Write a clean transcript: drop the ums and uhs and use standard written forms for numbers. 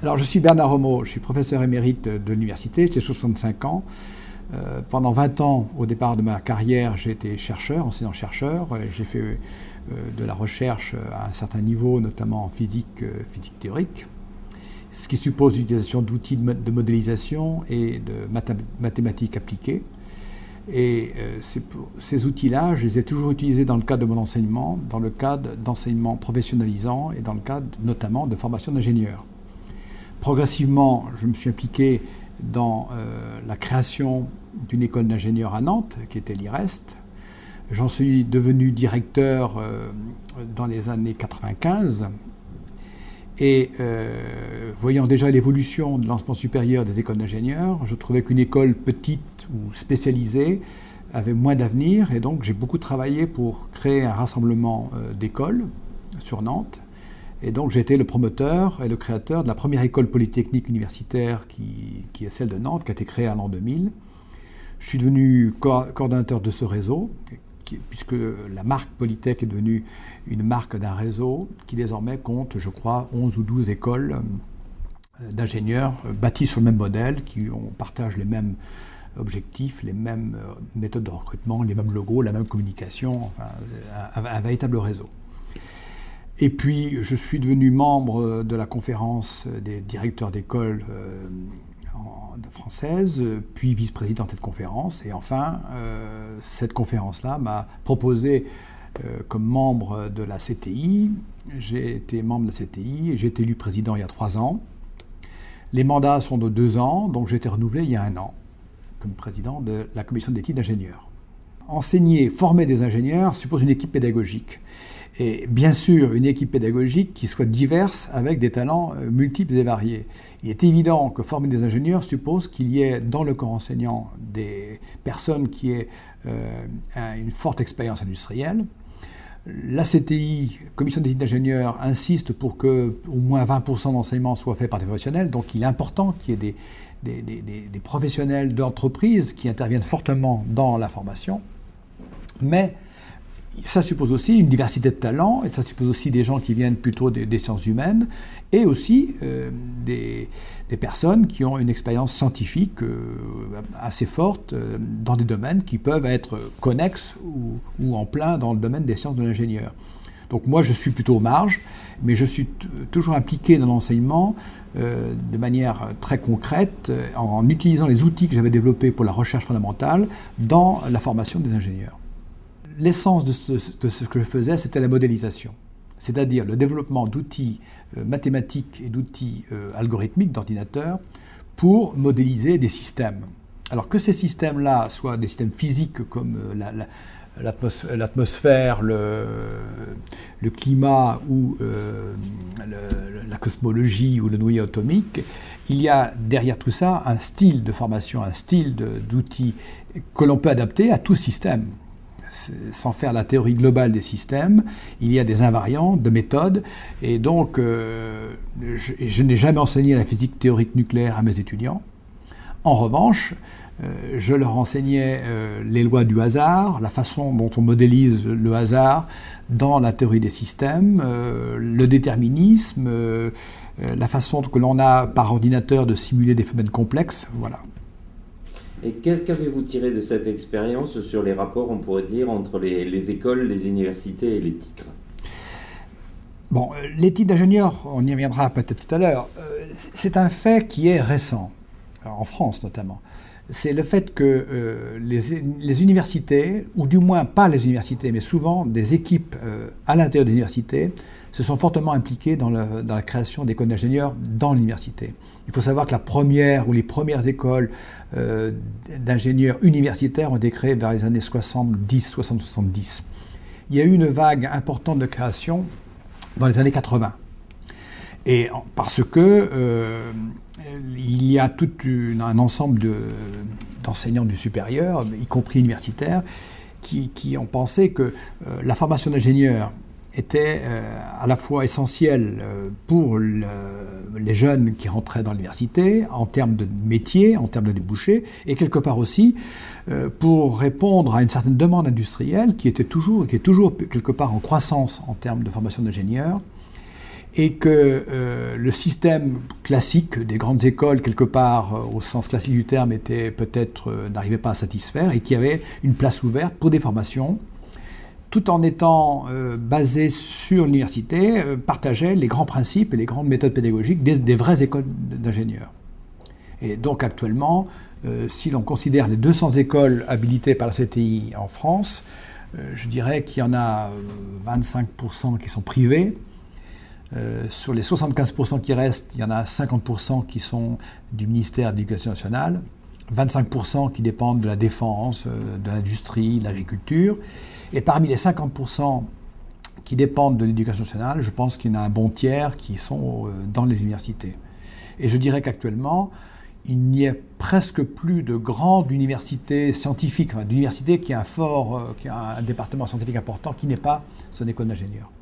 Alors, je suis Bernard Romeau, je suis professeur émérite de l'université, j'ai 65 ans. Pendant 20 ans, au départ de ma carrière, j'ai été chercheur, enseignant-chercheur. J'ai fait de la recherche à un certain niveau, notamment en physique théorique, ce qui suppose l'utilisation d'outils de modélisation et de mathématiques appliquées. Et ces outils-là, je les ai toujours utilisés dans le cadre de mon enseignement, dans le cadre d'enseignement professionnalisant et dans le cadre notamment de formation d'ingénieurs. Progressivement, je me suis impliqué dans la création d'une école d'ingénieurs à Nantes, qui était l'IREST. J'en suis devenu directeur dans les années 95. Et voyant déjà l'évolution de l'enseignement supérieur des écoles d'ingénieurs, je trouvais qu'une école petite ou spécialisée avait moins d'avenir. Et donc j'ai beaucoup travaillé pour créer un rassemblement d'écoles sur Nantes. Et donc j'ai été le promoteur et le créateur de la première école polytechnique universitaire qui est celle de Nantes, qui a été créée en l'an 2000. Je suis devenu coordonnateur de ce réseau, puisque la marque Polytech est devenue une marque d'un réseau qui désormais compte, je crois, 11 ou 12 écoles d'ingénieurs bâties sur le même modèle, qui partagent les mêmes objectifs, les mêmes méthodes de recrutement, les mêmes logos, la même communication, enfin, un véritable réseau. Et puis, je suis devenu membre de la conférence des directeurs d'école française, puis vice-président de cette conférence. Et enfin, cette conférence-là m'a proposé comme membre de la CTI. J'ai été membre de la CTI et j'ai été élu président il y a 3 ans. Les mandats sont de 2 ans, donc j'ai été renouvelé il y a 1 an comme président de la commission d'éthique d'ingénieurs. Enseigner, former des ingénieurs suppose une équipe pédagogique. Et bien sûr, une équipe pédagogique qui soit diverse avec des talents multiples et variés. Il est évident que former des ingénieurs suppose qu'il y ait dans le corps enseignant des personnes qui aient une forte expérience industrielle. La CTI, Commission d'éthique d'ingénieurs, insiste pour que au moins 20% d'enseignement soit fait par des professionnels. Donc il est important qu'il y ait des professionnels d'entreprise qui interviennent fortement dans la formation. Mais ça suppose aussi une diversité de talents, et ça suppose aussi des gens qui viennent plutôt des sciences humaines, et aussi des personnes qui ont une expérience scientifique assez forte dans des domaines qui peuvent être connexes ou en plein dans le domaine des sciences de l'ingénieur. Donc moi je suis plutôt aux marges, mais je suis toujours impliqué dans l'enseignement de manière très concrète, en utilisant les outils que j'avais développés pour la recherche fondamentale dans la formation des ingénieurs. L'essence de ce que je faisais, c'était la modélisation, c'est-à-dire le développement d'outils mathématiques et d'outils algorithmiques d'ordinateurs pour modéliser des systèmes. Alors que ces systèmes-là soient des systèmes physiques comme l'atmosphère, le climat ou la cosmologie ou le noyau atomique, il y a derrière tout ça un style de formation, un style d'outils que l'on peut adapter à tout système. Sans faire la théorie globale des systèmes, il y a des invariants de méthodes, et donc je n'ai jamais enseigné la physique théorique nucléaire à mes étudiants. En revanche, je leur enseignais les lois du hasard, la façon dont on modélise le hasard dans la théorie des systèmes, le déterminisme, la façon que l'on a par ordinateur de simuler des phénomènes complexes, voilà. Et qu'avez-vous tiré de cette expérience sur les rapports, on pourrait dire, entre les écoles, les universités et les titres ? Bon, les titres d'ingénieurs, on y reviendra peut-être tout à l'heure, c'est un fait qui est récent, en France notamment. C'est le fait que les universités, ou du moins pas les universités, mais souvent des équipes à l'intérieur des universités, se sont fortement impliquées dans la création d'écoles d'ingénieurs dans l'université. Il faut savoir que la première ou les premières écoles d'ingénieurs universitaires ont été créées vers les années 70. Il y a eu une vague importante de création dans les années 80. Et parce que il y a tout un ensemble d'enseignants du supérieur, y compris universitaires, qui ont pensé que la formation d'ingénieurs était à la fois essentielle pour les jeunes qui rentraient dans l'université, en termes de métier, en termes de débouchés, et quelque part aussi pour répondre à une certaine demande industrielle qui est toujours quelque part en croissance en termes de formation d'ingénieurs. et que le système classique des grandes écoles, quelque part au sens classique du terme, était peut-être n'arrivait pas à satisfaire, et qu'il y avait une place ouverte pour des formations, tout en étant basé sur l'université, partageait les grands principes et les grandes méthodes pédagogiques des vraies écoles d'ingénieurs. Et donc actuellement, si l'on considère les 200 écoles habilitées par la CTI en France, je dirais qu'il y en a 25% qui sont privées. Sur les 75% qui restent, il y en a 50% qui sont du ministère de l'Éducation nationale, 25% qui dépendent de la défense, de l'industrie, de l'agriculture. Et parmi les 50% qui dépendent de l'Éducation nationale, je pense qu'il y en a un bon tiers qui sont dans les universités. Et je dirais qu'actuellement, il n'y a presque plus de grandes universités scientifiques, d'universités qui a un département scientifique important qui n'est pas son école d'ingénieur.